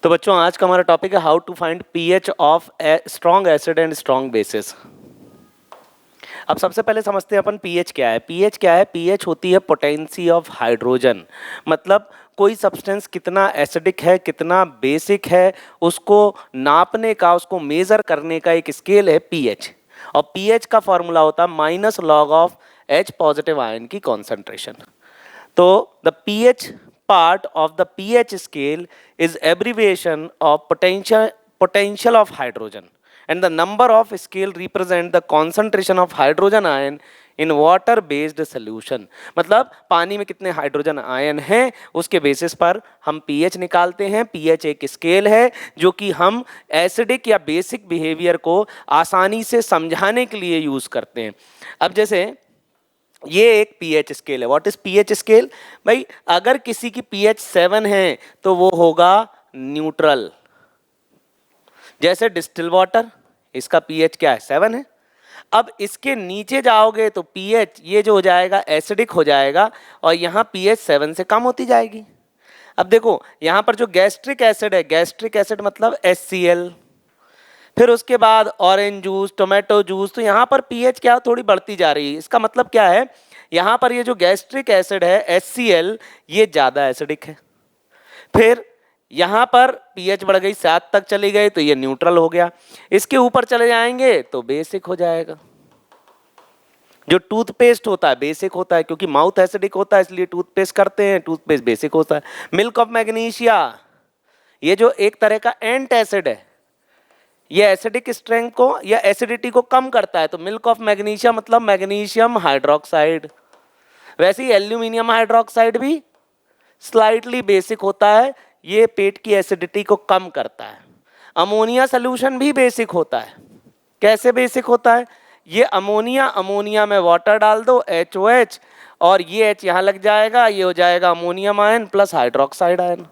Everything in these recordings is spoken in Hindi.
तो बच्चों आज का हमारा टॉपिक है how to find pH of strong acid and strong basis. अब सबसे पहले समझते हैं अपन पीएच क्या है। पीएच क्या है? पीएच होती है पोटेंसी ऑफ हाइड्रोजन, मतलब कोई सब्सटेंस कितना एसिडिक है कितना बेसिक है उसको नापने का, उसको मेजर करने का एक स्केल है पीएच। और पीएच का फॉर्मूला होता है minus log of H positive ion की कॉन्सेंट्रेशन। तो the pH part of the pH scale is abbreviation of potential of hydrogen, and the number of scale represent the concentration of hydrogen ion in water based solution। मतलब पानी में कितने हाइड्रोजन आयन हैं उसके बेसिस पर हम pH निकालते हैं। pH एक स्केल है जो कि हम एसिडिक या बेसिक बिहेवियर को आसानी से समझाने के लिए यूज करते हैं। अब जैसे ये एक पीएच स्केल है। What is pH scale? भाई अगर किसी की पीएच 7 है तो वो होगा न्यूट्रल। जैसे डिस्टिल वाटर, इसका पीएच क्या है? 7 है। अब इसके नीचे जाओगे तो पीएच ये जो हो जाएगा एसिडिक हो जाएगा और यहाँ पीएच 7 से कम होती जाएगी। अब देखो यहाँ पर जो गैस्ट्रिक एसिड है, गैस्ट्रिक एसिड मतलब HCl, फिर उसके बाद ऑरेंज जूस, टोमेटो जूस, तो यहाँ पर पीएच क्या थोड़ी बढ़ती जा रही है। इसका मतलब क्या है? यहाँ पर ये जो गैस्ट्रिक एसिड है HCl ये ज़्यादा एसिडिक है। फिर यहाँ पर पीएच बढ़ गई 7 तक चली गई तो ये न्यूट्रल हो गया। इसके ऊपर चले जाएंगे तो बेसिक हो जाएगा। जो टूथपेस्ट होता है बेसिक होता है क्योंकि माउथ एसिडिक होता है इसलिए टूथपेस्ट करते हैं, टूथपेस्ट बेसिक होता है। मिल्क ऑफ मैग्नीशिया ये जो एक तरह का एंट एसिड है, ये एसिडिक स्ट्रेंथ को या एसिडिटी को कम करता है, तो मिल्क ऑफ मैग्नीशिया मतलब मैग्नीशियम हाइड्रोक्साइड। वैसे ही एल्यूमिनियम हाइड्रोक्साइड भी स्लाइटली बेसिक होता है, ये पेट की एसिडिटी को कम करता है। अमोनिया सोल्यूशन भी बेसिक होता है। कैसे बेसिक होता है? ये अमोनिया में वाटर डाल दो HOH और ये H यहाँ लग जाएगा, ये हो जाएगा ammonium ion plus hydroxide ion,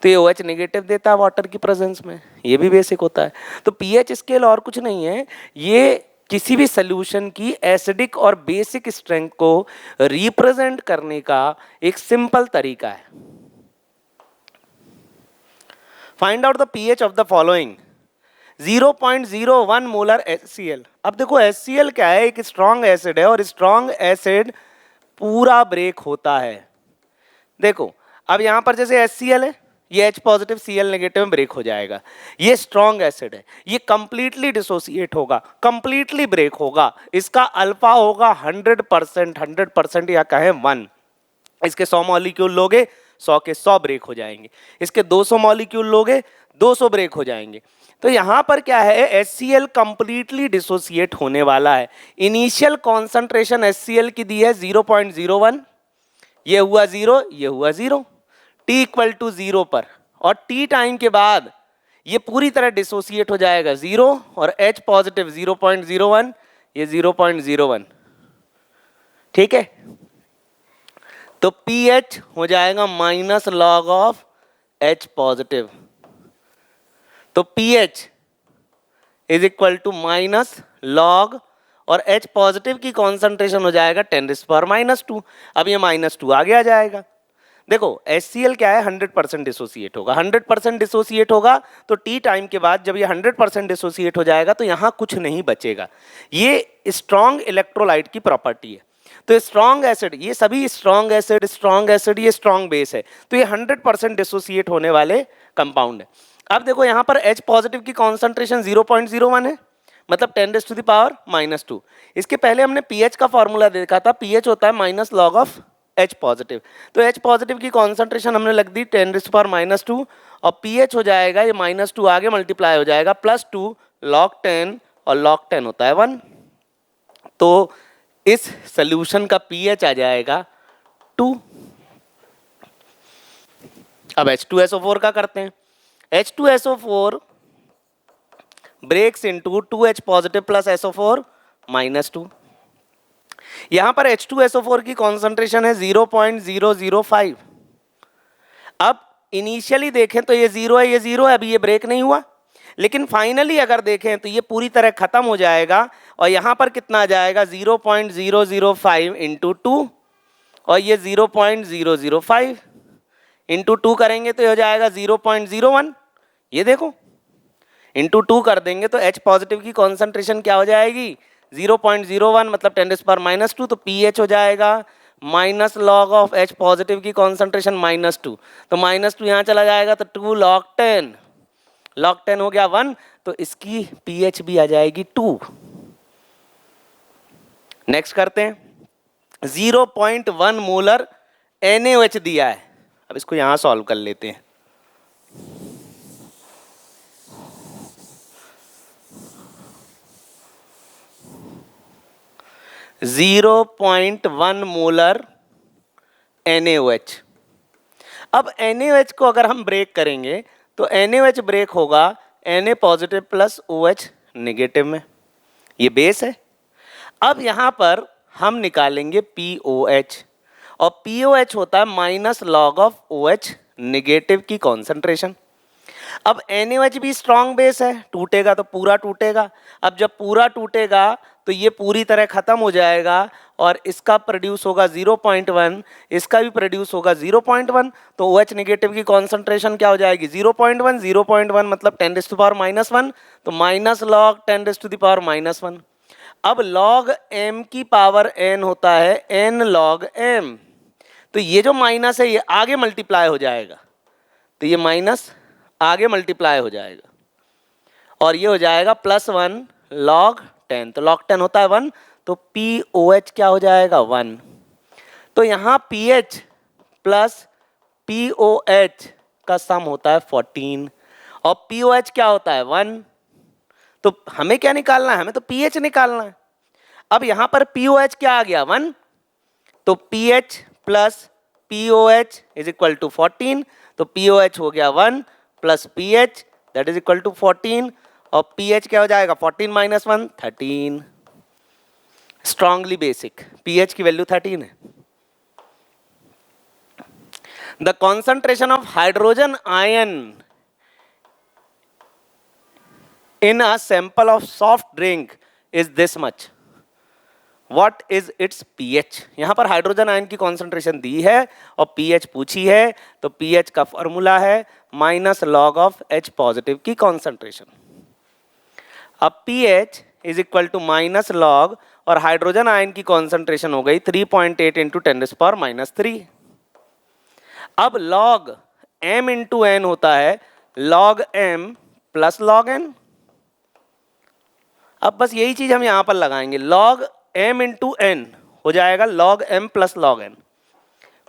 तो ये OH नेगेटिव देता है वाटर की प्रेजेंस में, ये भी बेसिक होता है। तो पीएच स्केल और कुछ नहीं है, ये किसी भी सॉल्यूशन की एसिडिक और बेसिक स्ट्रेंथ को रिप्रेजेंट करने का एक सिंपल तरीका है। Find out the pH of the following. 0.01 molar HCl। अब देखो HCl क्या है? एक स्ट्रॉन्ग एसिड है और स्ट्रॉन्ग एसिड पूरा ब्रेक होता है। देखो अब यहां पर जैसे HCl है, ये H पॉजिटिव Cl नेगेटिव में ब्रेक हो जाएगा। ये स्ट्रॉन्ग एसिड है, ये कंप्लीटली डिसोसिएट होगा, कंप्लीटली ब्रेक होगा। इसका अल्फा होगा 100% या कहें 1। इसके 100 मॉलिक्यूल लोगे 100 के 100 ब्रेक हो जाएंगे। इसके 200 मॉलिक्यूल लोगे 200 ब्रेक हो जाएंगे। तो यहाँ पर क्या है? HCl कंप्लीटली डिसोसिएट होने वाला है। इनिशियल कॉन्सेंट्रेशन HCl की दी है 0.01, ये हुआ 0, ये हुआ 0, T इक्वल टू 0 पर, और T टाइम के बाद ये पूरी तरह डिसोसिएट हो जाएगा 0 और H पॉजिटिव 0.01, ये 0.01, ठीक है। तो pH हो जाएगा minus log of H positive, तो pH is equal to minus log, और H पॉजिटिव की कॉन्सेंट्रेशन हो जाएगा 10⁻²। अब ये -2 आगे आ जाएगा। देखो HCl क्या है? 100% डिसोसिएट होगा। 100% डिसोसिएट होगा तो T टाइम के बाद जब ये 100% डिसोसिएट हो जाएगा तो यहाँ कुछ नहीं बचेगा। ये स्ट्रॉन्ग इलेक्ट्रोलाइट की प्रॉपर्टी है। तो स्ट्रॉन्ग एसिड, ये सभी स्ट्रॉन्ग एसिड ये स्ट्रॉन्ग बेस है, तो ये 100% डिसोसिएट होने वाले कंपाउंड है। अब देखो यहाँ पर H पॉजिटिव की कॉन्सेंट्रेशन 0.01 है, मतलब 10⁻²। इसके पहले हमने pH का फॉर्मूला देखा था, pH होता है minus log of H positive. तो H पॉजिटिव की कॉन्सेंट्रेशन हमने लग दी 10⁻² और pH हो जाएगा ये -2 आगे मल्टीप्लाई हो जाएगा +2 log 10 और log 10 होता है 1। तो इस सॉल्यूशन का pH आ जाएगा 2। अब H2SO4 का करते हैं। H2SO4 breaks into 2H positive plus SO4 -2। यहां पर H2SO4 की कॉन्सेंट्रेशन है 0.005। अब इनिशियली देखें तो ये 0 है, ये 0 है, अभी ये ब्रेक नहीं हुआ, लेकिन फाइनली अगर देखें तो ये पूरी तरह खत्म हो जाएगा और यहां पर कितना आ जाएगा? 0.005 इंटू 2 और ये 0.005 इंटू 2 करेंगे तो ये हो जाएगा 0.01 ये देखो इंटू 2 कर देंगे तो H पॉजिटिव की कॉन्सेंट्रेशन क्या हो जाएगी 0.01 मतलब 10⁻², तो pH हो जाएगा minus log of H positive की कॉन्सेंट्रेशन -2, तो -2 यहाँ चला जाएगा तो 2 log 10, log 10 हो गया 1, तो इसकी pH भी आ जाएगी 2। नेक्स्ट करते हैं 0.1 मोलर NaOH दिया है। अब इसको यहां सॉल्व कर लेते हैं। .1 मोलर NaOH। अब NaOH को अगर हम ब्रेक करेंगे तो NaOH ब्रेक होगा Na positive plus OH negative में, ये बेस है। अब यहां पर हम निकालेंगे POH, और POH होता है minus log of OH negative की कॉन्सेंट्रेशन। अब NaOH भी स्ट्रॉन्ग बेस है, टूटेगा तो पूरा टूटेगा। अब जब पूरा टूटेगा तो ये पूरी तरह खत्म हो जाएगा और इसका प्रोड्यूस होगा 0.1, इसका भी प्रोड्यूस होगा 0.1, तो OH नेगेटिव की कॉन्सेंट्रेशन क्या हो जाएगी 0.1, 0.1 मतलब 10⁻⁻1, तो माइनस लॉग 10⁻⁻1। अब log m की पावर n होता है n log m, तो ये जो माइनस है ये आगे मल्टीप्लाई हो जाएगा, तो ये माइनस आगे मल्टीप्लाई हो जाएगा और ये हो जाएगा +1 log 10, तो log 10 होता है 1, तो POH क्या हो जाएगा 1। तो यहाँ pH प्लस POH का सम होता है 14 और POH क्या होता है 1। तो हमें क्या निकालना है, हमें तो pH निकालना है। अब यहां पर POH क्या आ गया 1, तो pH plus POH is equal to 14, तो POH हो गया 1 plus pH that is equal to 14, और pH क्या हो जाएगा 14 माइनस 1 13। स्ट्रांगली बेसिक, pH की वैल्यू 13 है। The concentration of hydrogen ion in a sample of soft drink is this much. What is its pH? यहां पर हाइड्रोजन आयन की कॉन्सेंट्रेशन दी है और pH पूछी है, तो pH का फॉर्मूला है minus log of H positive की कॉन्सेंट्रेशन। अब pH is equal to minus log, और हाइड्रोजन आयन की कॉन्सेंट्रेशन हो गई 3.8 इंटू 10⁻³ अब log m इंटू n होता है log m plus log n। अब बस यही चीज हम यहां पर लगाएंगे, log m इंटू n हो जाएगा log m plus log n,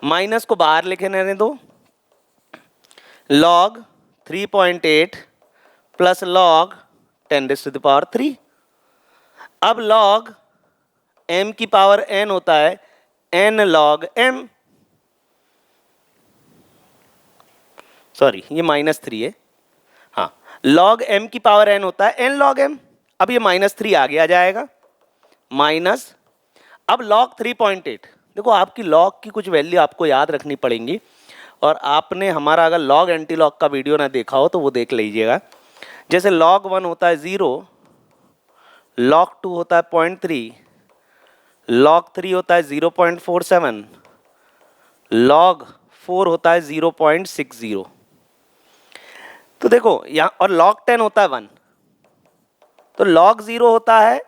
minus को बाहर लिखे रहने दो, log 3.8 प्लस log 10⁻³ अब log m की पावर n होता है n log m, सॉरी ये -3 है, हाँ log m की पावर n होता है n log m। अब ये -3 आगे आ जाएगा माइनस, अब log 3.8, देखो आपकी log की कुछ वैल्यू आपको याद रखनी पड़ेंगी, और आपने हमारा अगर log एंटी log का वीडियो ना देखा हो तो वो देख लीजिएगा। जैसे log 1 होता है 0, log 2 होता है 0.3, log 3 होता है 0.47, log 4 होता है 0.60। तो देखो यहाँ, और log 10 होता है 1, तो log 0 होता है,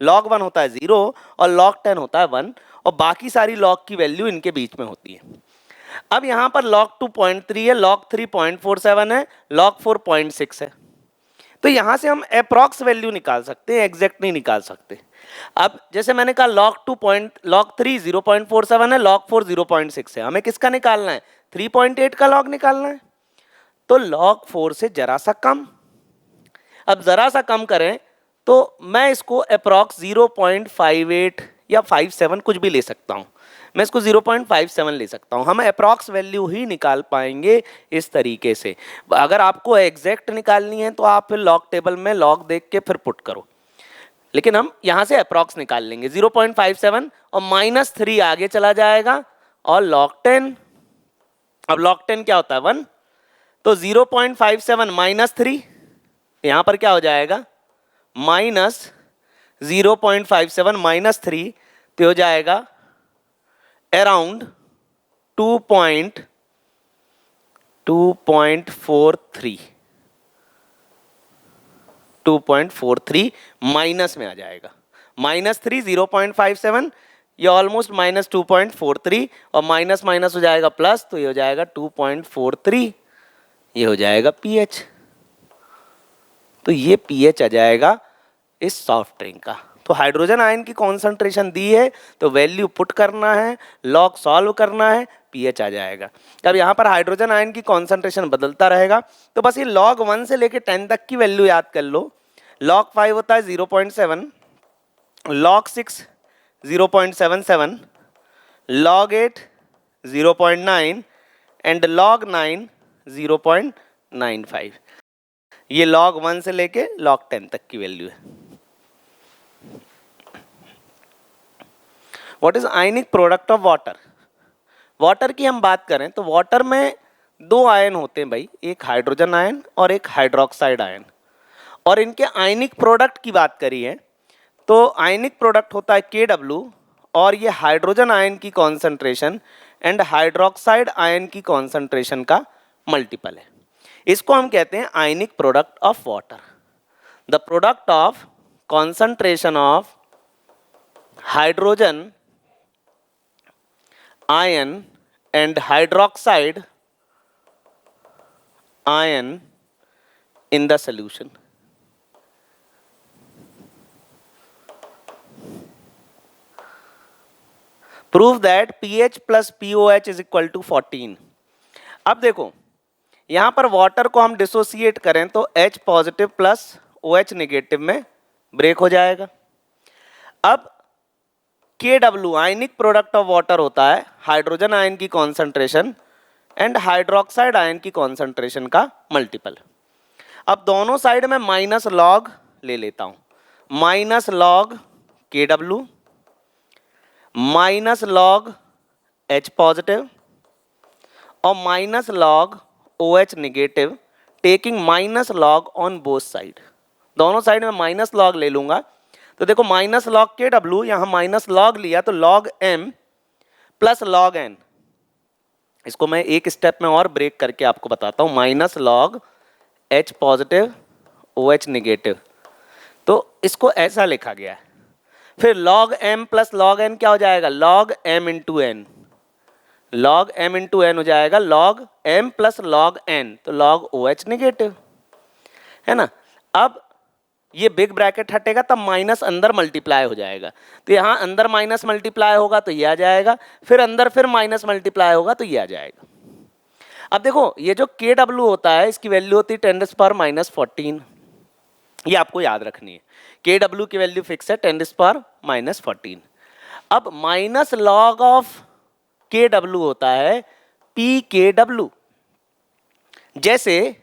log 1 होता है 0 और log 10 होता है 1, और बाकी सारी log की वैल्यू इनके बीच में होती है। अब यहाँ पर log 2 0.3 है, log 3 0.47 है, log 4 0.6 है, तो यहाँ से हम अप्रॉक्स वैल्यू निकाल सकते हैं, एग्जैक्ट नहीं निकाल सकते। अब जैसे मैंने कहा log 3 0.47 है, log 4 0.6 है, हमें किसका निकालना है 3.8 का log निकालना है, तो log 4 से जरा सा कम। अब जरा सा कम करें तो मैं इसको अप्रॉक्स 0.58 या 57 कुछ भी ले सकता हूं, मैं इसको 0.57 ले सकता हूं, हम अप्रॉक्स वैल्यू ही निकाल पाएंगे इस तरीके से। अगर आपको एग्जैक्ट निकालनी है तो आप फिर लॉग टेबल में लॉग देख के फिर पुट करो, लेकिन हम यहां से अप्रॉक्स निकाल लेंगे 0.57 और -3 आगे चला जाएगा और log 10, अब log 10 क्या होता है 1, तो 0.57 -3 यहां पर क्या हो जाएगा -0.57 -3, तो हो जाएगा अराउंड 2.43। 2.43 माइनस में आ जाएगा, -3 0.57, ये ऑलमोस्ट -2.43 और माइनस माइनस हो जाएगा प्लस, तो ये हो जाएगा 2.43, ये हो जाएगा पीएच। तो ये पीएच आ जाएगा इस सॉफ्ट ड्रिंक का। तो हाइड्रोजन आयन की कॉन्सेंट्रेशन दी है तो वैल्यू पुट करना है, लॉग सॉल्व करना है, पीएच आ जाएगा। अब यहाँ पर हाइड्रोजन आयन की कॉन्सेंट्रेशन बदलता रहेगा, तो बस ये log 1 से लेके 10 तक की वैल्यू याद कर लो। log 5 होता है 0.7, log 6 0.77, log 8 0.9 एंड log 9 0.95। ये log 1 से लेके log 10 तक की वैल्यू है। What is ionic product of water? Water की हम बात करें तो वाटर में दो आयन होते हैं भाई, एक हाइड्रोजन आयन और एक हाइड्रोक्साइड आयन। और इनके आयनिक प्रोडक्ट की बात करिए तो आयनिक प्रोडक्ट होता है KW, और ये हाइड्रोजन आयन की कॉन्सेंट्रेशन एंड हाइड्रोक्साइड आयन की कॉन्सेंट्रेशन का मल्टीपल है। इसको हम कहते हैं आयनिक product of water. The product of concentration of hydrogen ion and hydroxide ion in the solution. Prove that pH plus POH is equal to 14. अब देखो यहाँ पर वाटर को हम डिसोसिएट करें तो H positive plus OH negative में ब्रेक हो जाएगा। अब KW ionic product of water होता है हाइड्रोजन आयन की कॉन्सेंट्रेशन एंड हाइड्रोक्साइड आयन की कॉन्सेंट्रेशन का मल्टीपल। अब दोनों साइड में माइनस लॉग ले लेता हूँ, minus log KW minus log H positive और minus log OH negative, taking minus log on both side. दोनों साइड में माइनस लॉग ले लूंगा तो देखो माइनस लॉग KW, यहाँ माइनस लॉग लिया तो log M plus log N। इसको मैं एक स्टेप में और ब्रेक करके आपको बताता हूँ। Minus log H positive OH negative, तो इसको ऐसा लिखा गया है। फिर log M plus log N क्या हो जाएगा? log M into N, log M into N हो जाएगा log M plus log N, तो log OH नेगेटिव है ना। अब ये बिग ब्रैकेट हटेगा तब माइनस अंदर मल्टीप्लाई हो जाएगा, तो यहाँ अंदर माइनस मल्टीप्लाई होगा तो ये आ जाएगा, फिर अंदर फिर माइनस मल्टीप्लाई होगा तो ये आ जाएगा। अब देखो ये जो KW होता है इसकी वैल्यू होती है 10⁻⁻14, ये आपको याद रखनी है। KW की वैल्यू फिक्स है 10⁻⁻14। अब माइनस लॉग ऑफ KW होता है PKW, जैसे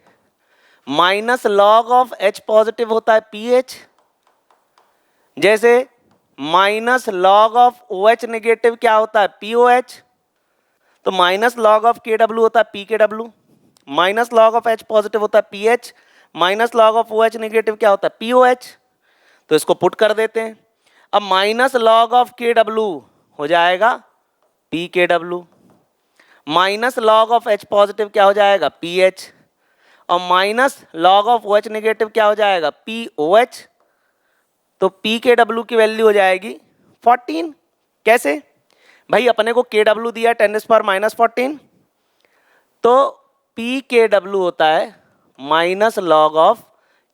minus log of H positive होता है PH, जैसे minus log of OH negative क्या होता है POH, तो माइनस लॉग ऑफ KW होता है PKW, minus log of H positive होता है PH, minus log of OH negative क्या होता है POH। तो इसको पुट कर देते हैं। अब माइनस लॉग ऑफ KW हो जाएगा PKW, minus log of H positive क्या हो जाएगा PH, और minus log of OH negative क्या हो जाएगा POH। तो PKW की वैल्यू हो जाएगी 14। कैसे भाई? अपने को KW दिया 10⁻⁻14, तो PKW होता है माइनस लॉग ऑफ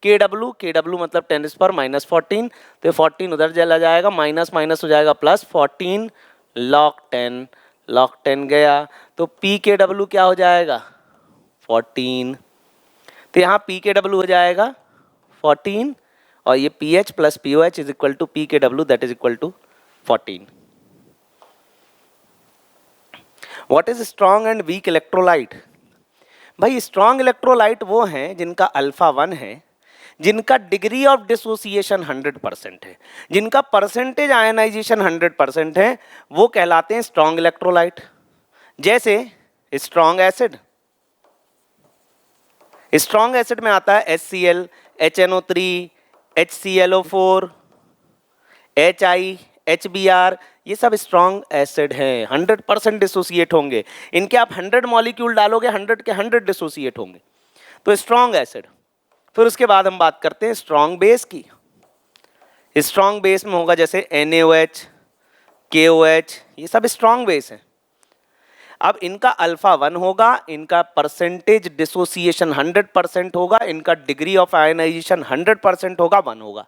KW मतलब 10⁻⁻14, तो 14 उधर चला जाएगा, माइनस माइनस हो जाएगा प्लस, 14 log 10 गया, तो PKW क्या हो जाएगा 14। तो यहाँ PKW हो जाएगा 14 और ये PH plus POH is equal to PKW, that is equal to 14। What is strong and weak electrolyte? भाई स्ट्रॉन्ग इलेक्ट्रोलाइट वो हैं जिनका अल्फा 1 है, जिनका डिग्री ऑफ डिसोसिएशन 100% है, जिनका परसेंटेज आयनाइजेशन 100% है, वो कहलाते हैं स्ट्रॉन्ग इलेक्ट्रोलाइट। जैसे स्ट्रॉन्ग एसिड, स्ट्रॉन्ग एसिड में आता है HCl, HNO3, HClO4, HI, HBr, ये सब स्ट्रॉन्ग एसिड हैं, 100% डिसोसिएट होंगे। इनके आप 100 मॉलिक्यूल डालोगे 100 के 100 डिसोसिएट होंगे, तो स्ट्रॉन्ग एसिड। फिर उसके बाद हम बात करते हैं स्ट्रॉन्ग बेस की। स्ट्रॉन्ग बेस में होगा जैसे NaOH, KOH, ये सब स्ट्रॉन्ग बेस है। अब इनका अल्फा 1 होगा, इनका परसेंटेज डिसोसिएशन 100% होगा, इनका डिग्री ऑफ आयनाइजेशन 100% होगा, 1 होगा।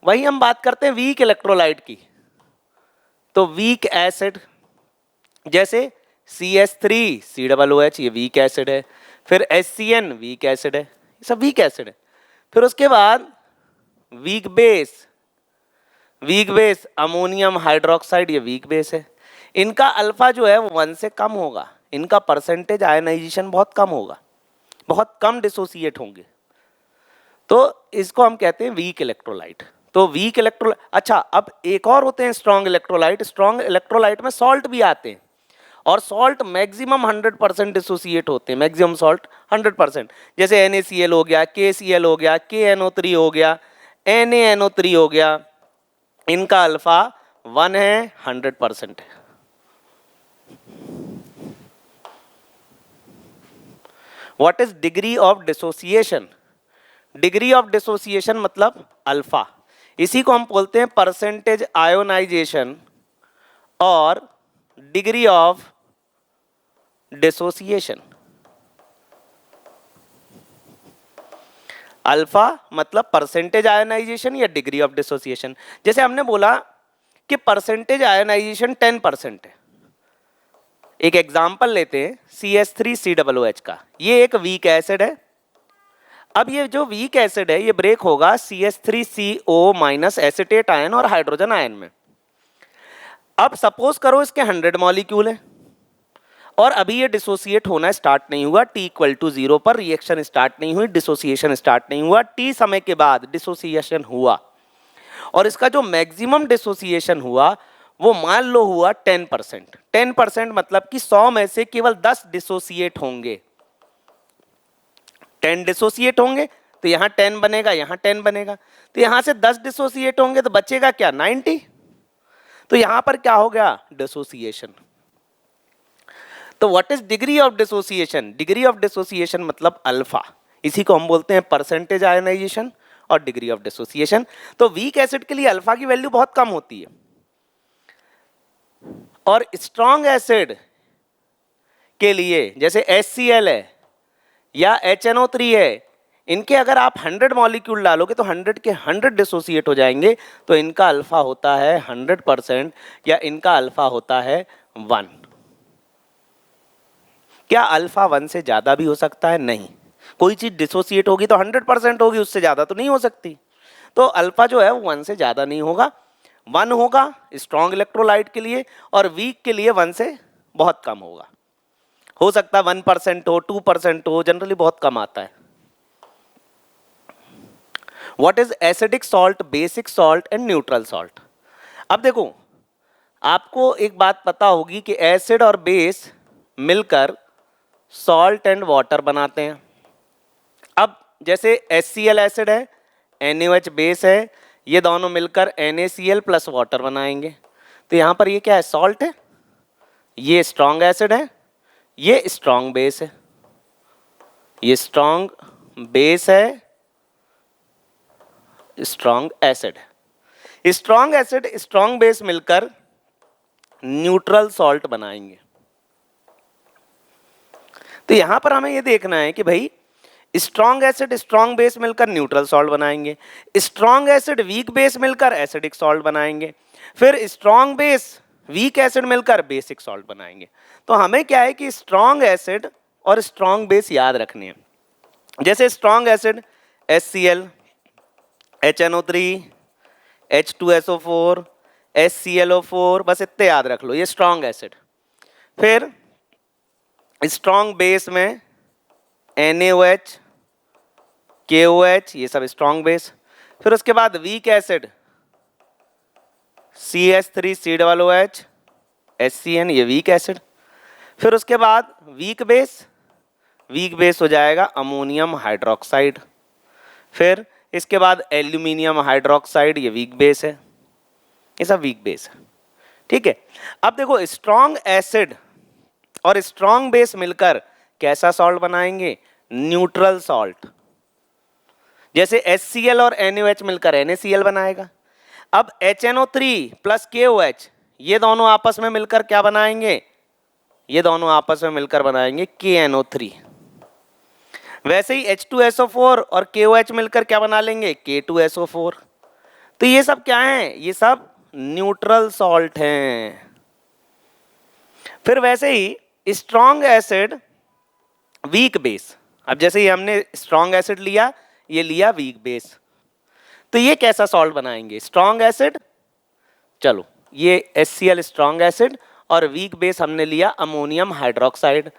वही हम बात करते हैं वीक इलेक्ट्रोलाइट की। तो वीक एसिड जैसे CH3COOH, ये वीक एसिड है। फिर HCN वीक एसिड है, ये सब वीक एसिड है। फिर उसके बाद वीक बेस अमोनियम हाइड्रोक्साइड, ये वीक बेस है। इनका अल्फा जो है वो 1 से कम होगा, इनका परसेंटेज आयनाइजेशन बहुत कम होगा, बहुत कम डिसोसिएट होंगे, तो इसको हम कहते हैं वीक इलेक्ट्रोलाइट। तो वीक इलेक्ट्रोलाइट। अच्छा, अब एक और होते हैं स्ट्रॉन्ग इलेक्ट्रोलाइट। स्ट्रॉन्ग इलेक्ट्रोलाइट में सॉल्ट भी आते हैं, और सॉल्ट मैक्सिमम 100% डिसोसिएट होते हैं, मैक्सिमम सॉल्ट 100%। जैसे NaCl हो गया, KCl हो गया, KNO3 हो गया, NaNO3 हो गया, इनका अल्फा 1 है, 100% है। What is degree of dissociation? Degree of dissociation मतलब अल्फा, इसी को हम बोलते हैं परसेंटेज आयोनाइजेशन और डिग्री ऑफ डिसोसिएशन। अल्फा मतलब परसेंटेज आयोनाइजेशन या डिग्री ऑफ डिसोसिएशन। जैसे हमने बोला कि परसेंटेज आयोनाइजेशन 10% है। एक एग्जांपल लेते हैं CH3COOH का। ये एक वीक एसिड है। अब ये जो वीक एसिड है ये ब्रेक होगा CH3CO- एसिटेट आयन और हाइड्रोजन आयन में। अब सपोज करो इसके 100 मॉलिक्यूल है और अभी ये डिसोसिएट होना स्टार्ट नहीं हुआ। T=0 पर रिएक्शन स्टार्ट नहीं हुई, डिसोसिएशन स्टार्ट नहीं हुआ। T समय के बाद डिसोसिएशन हुआ और इसका जो मैक्सिमम डिसोसिएशन हुआ वो मान लो हुआ 10%। 10% मतलब कि 100 में से केवल 10 डिसोसिएट होंगे। 10 डिसोसिएट होंगे तो यहाँ 10 बनेगा, यहाँ 10 बनेगा, तो यहाँ से 10 डिसोसिएट होंगे तो बचेगा क्या? 90। तो यहाँ पर क्या हो गया? डिसोसिएशन। तो what is degree of dissociation? Degree of dissociation मतलब अल्फा, इसी को हम बोलते हैं परसेंटेज आयनाइजेशन और डिग्री ऑफ डिसोसिएशन। तो वीक एसिड के लिए अल्फा की वैल्यू बहुत कम होती है, और स्ट्रॉन्ग एसिड के लिए जैसे HCl है या HNO3 है, इनके अगर आप 100 मॉलिक्यूल डालोगे तो 100 के 100 डिसोसिएट हो जाएंगे। तो इनका अल्फा होता है 100% या इनका अल्फा होता है 1। क्या अल्फा 1 से ज्यादा भी हो सकता है? नहीं। कोई चीज डिसोसिएट होगी तो 100% होगी, उससे ज्यादा तो नहीं हो सकती। तो अल्फा जो है वो 1 से ज्यादा नहीं होगा, 1 होगा स्ट्रॉन्ग इलेक्ट्रोलाइट के लिए, और वीक के लिए 1 से बहुत कम होगा। हो सकता है 1% हो, 2% हो, जनरली बहुत कम आता है। What is acidic salt, basic salt and neutral salt? अब देखो, आपको एक बात पता होगी कि एसिड और बेस मिलकर सॉल्ट एंड वाटर बनाते हैं। अब जैसे HCl एसिड है, NaOH बेस है, ये दोनों मिलकर NaCl प्लस वाटर बनाएंगे। तो यहाँ पर ये क्या है? सॉल्ट है। ये स्ट्रॉन्ग एसिड है, ये स्ट्रॉन्ग बेस है। ये स्ट्रॉन्ग बेस है, स्ट्रॉन्ग एसिड है। स्ट्रॉन्ग एसिड स्ट्रॉन्ग बेस मिलकर न्यूट्रल सॉल्ट बनाएंगे। तो यहां पर हमें यह देखना है कि भाई स्ट्रॉन्ग एसिड स्ट्रॉन्ग बेस मिलकर न्यूट्रल सॉल्ट बनाएंगे, स्ट्रॉन्ग एसिड वीक बेस मिलकर एसिडिक सॉल्ट बनाएंगे, फिर स्ट्रॉन्ग बेस वीक एसिड मिलकर बेसिक सॉल्ट बनाएंगे। तो हमें क्या है कि स्ट्रॉन्ग एसिड और स्ट्रॉन्ग बेस याद रखने हैं। जैसे strong acid HCl, HNO3, H2SO4, HClO4, बस इतने याद रख लो, ये स्ट्रॉन्ग एसिड। फिर स्ट्रॉन्ग बेस में NaOH, KOH, ये सब स्ट्रॉन्ग बेस। फिर उसके बाद वीक एसिड CH3COOH, HCN, ये वीक एसिड। फिर उसके बाद वीक बेस हो जाएगा अमोनियम हाइड्रोक्साइड। फिर इसके बाद एल्यूमिनियम हाइड्रोक्साइड, ये वीक बेस है। ये सब वीक बेस है, ठीक है। अब देखो, स्ट्रॉन्ग एसिड और स्ट्रॉन्ग बेस मिलकर कैसा सॉल्ट बनाएंगे? Neutral salt. जैसे HCl और NaOH मिलकर NaCl बनाएगा। अब HNO3 प्लस KOH ये दोनों आपस में मिलकर क्या बनाएंगे, ये दोनों आपस में मिलकर बनाएंगे KNO3। वैसे ही H2SO4 और KOH मिलकर क्या बना लेंगे, K2SO4। तो ये सब क्या है, ये सब न्यूट्रल सॉल्ट हैं। फिर वैसे ही स्ट्रॉन्ग एसिड वीक बेस, अब जैसे ही हमने स्ट्रॉन्ग एसिड लिया, ये लिया वीक बेस, तो ये कैसा सॉल्ट बनाएंगे, स्ट्रॉन्ग एसिड, चलो ये HCl स्ट्रॉन्ग एसिड और वीक बेस हमने लिया अमोनियम हाइड्रोक्साइड,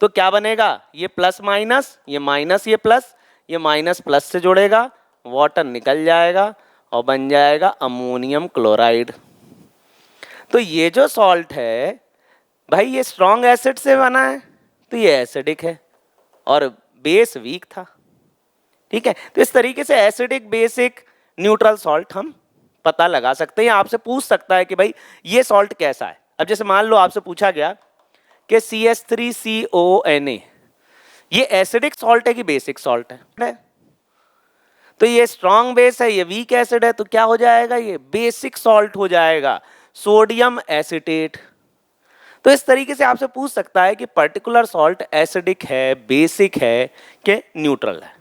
तो क्या बनेगा, ये प्लस माइनस, ये माइनस, ये प्लस, ये माइनस प्लस से जुड़ेगा, वाटर निकल जाएगा और बन जाएगा अमोनियम क्लोराइड। तो ये जो सॉल्ट है भाई, ये स्ट्रॉन्ग एसिड से बना है, तो ये एसिडिक है और बेस वीक था। ठीक है, तो इस तरीके से एसिडिक, बेसिक, न्यूट्रल सॉल्ट हम पता लगा सकते हैं। आपसे पूछ सकता है कि भाई ये सॉल्ट कैसा है। अब जैसे मान लो आपसे पूछा गया कि CH3CONA ये एसिडिक सॉल्ट है कि बेसिक सॉल्ट है, तो ये स्ट्रॉन्ग बेस है, ये वीक एसिड है, तो क्या हो जाएगा, ये बेसिक सॉल्ट हो जाएगा, सोडियम एसीटेट। तो इस तरीके से आपसे पूछ सकता है कि पर्टिकुलर सॉल्ट एसिडिक है, बेसिक है कि न्यूट्रल है।